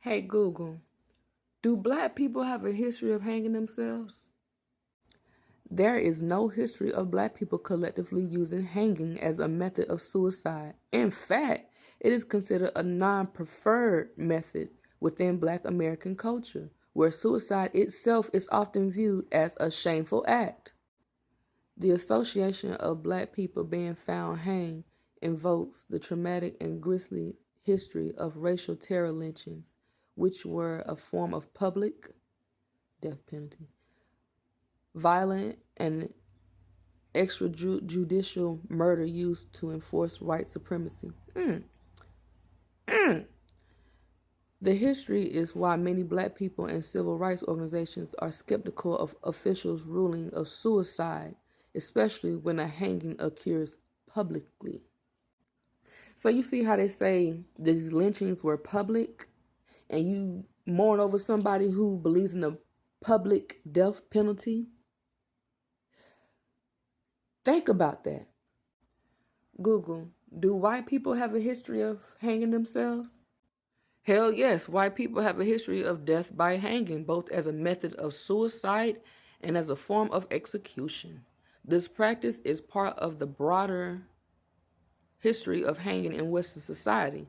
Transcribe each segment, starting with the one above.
Hey Google, do black people have a history of hanging themselves? There is no history of black people collectively using hanging as a method of suicide. In fact, it is considered a non-preferred method within black American culture, where suicide itself is often viewed as a shameful act. The association of black people being found hanged invokes the traumatic and grisly history of racial terror lynchings, which were a form of public death penalty, violent and extrajudicial murder used to enforce white supremacy. The history is why many black people and civil rights organizations are skeptical of officials' ruling of suicide, especially when a hanging occurs publicly. So you see how they say these lynchings were public, and you mourn over somebody who believes in the public death penalty? Think about that. Google, do white people have a history of hanging themselves? Hell yes, white people have a history of death by hanging, both as a method of suicide and as a form of execution. This practice is part of the broader history of hanging in Western society.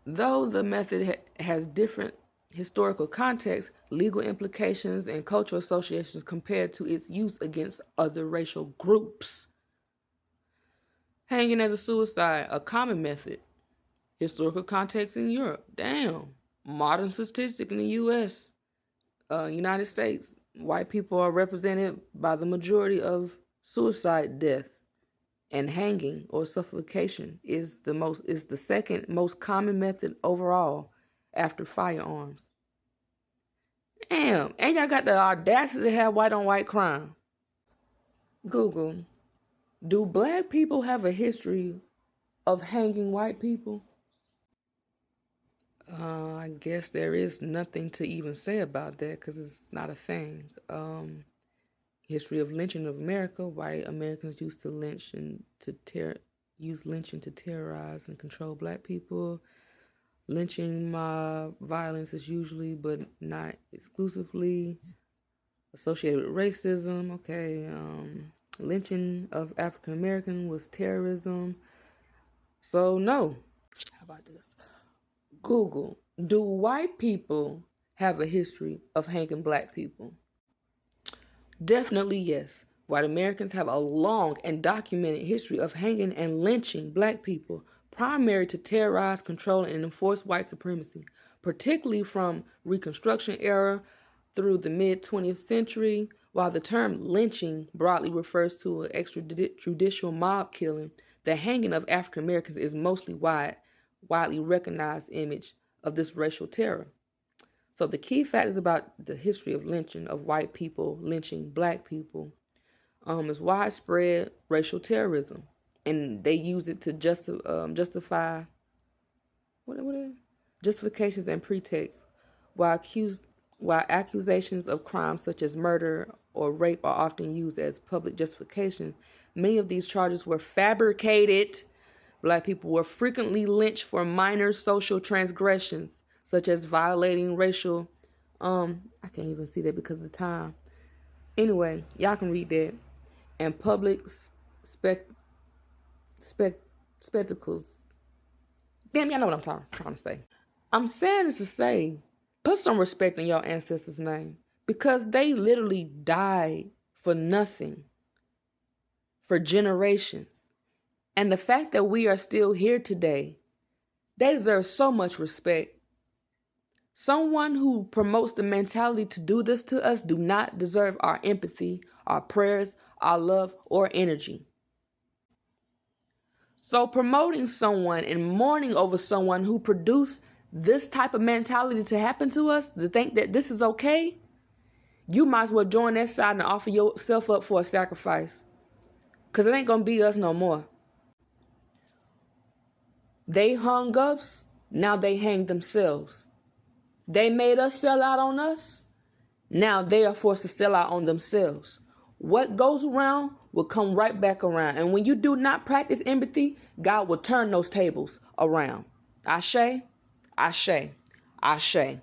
Though the method has different historical context, legal implications, and cultural associations compared to its use against other racial groups. Hanging as a suicide, a common method. Historical context in Europe. Damn. Modern statistic in the U.S. United States. White people are represented by the majority of suicide deaths, and hanging or suffocation is the second most common method overall after firearms. Damn, and y'all got the audacity to have white on white crime. Google, do black people have a history of hanging white people? I guess there is nothing to even say about that because it's not a thing. History of lynching of America. White Americans used to use lynching to terrorize and control black people. Lynching mob violence is usually, but not exclusively, associated with racism. Okay. Lynching of African American was terrorism. So no. How about this? Google, do white people have a history of hanging black people? Definitely yes. White Americans have a long and documented history of hanging and lynching black people, primary to terrorize, control, and enforce white supremacy, particularly from Reconstruction era through the mid-20th century. While the term lynching broadly refers to an extrajudicial mob killing, the hanging of African Americans is mostly widely recognized image of this racial terror. So the key factors about the history of lynching of white people, lynching black people, is widespread racial terrorism, and they use it to justify justifications and pretexts, while accusations of crimes such as murder or rape are often used as public justification. Many of these charges were fabricated. Black people were frequently lynched for minor social transgressions, such as violating racial, I can't even see that because of the time. Anyway, y'all can read that. And public spectacles. Damn, y'all know what I'm trying to say. I'm saying this to say, put some respect in your ancestors' name, because they literally died for nothing, for generations. And the fact that we are still here today, they deserve so much respect. Someone who promotes the mentality to do this to us do not deserve our empathy, our prayers, our love, or energy. So promoting someone and mourning over someone who produced this type of mentality to happen to us, to think that this is okay, you might as well join that side and offer yourself up for a sacrifice. Because it ain't going to be us no more. They hung us, now they hang themselves. They made us sell out on us, now they are forced to sell out on themselves. What goes around will come right back around. And when you do not practice empathy, God will turn those tables around. Ashe, ashe, ashe.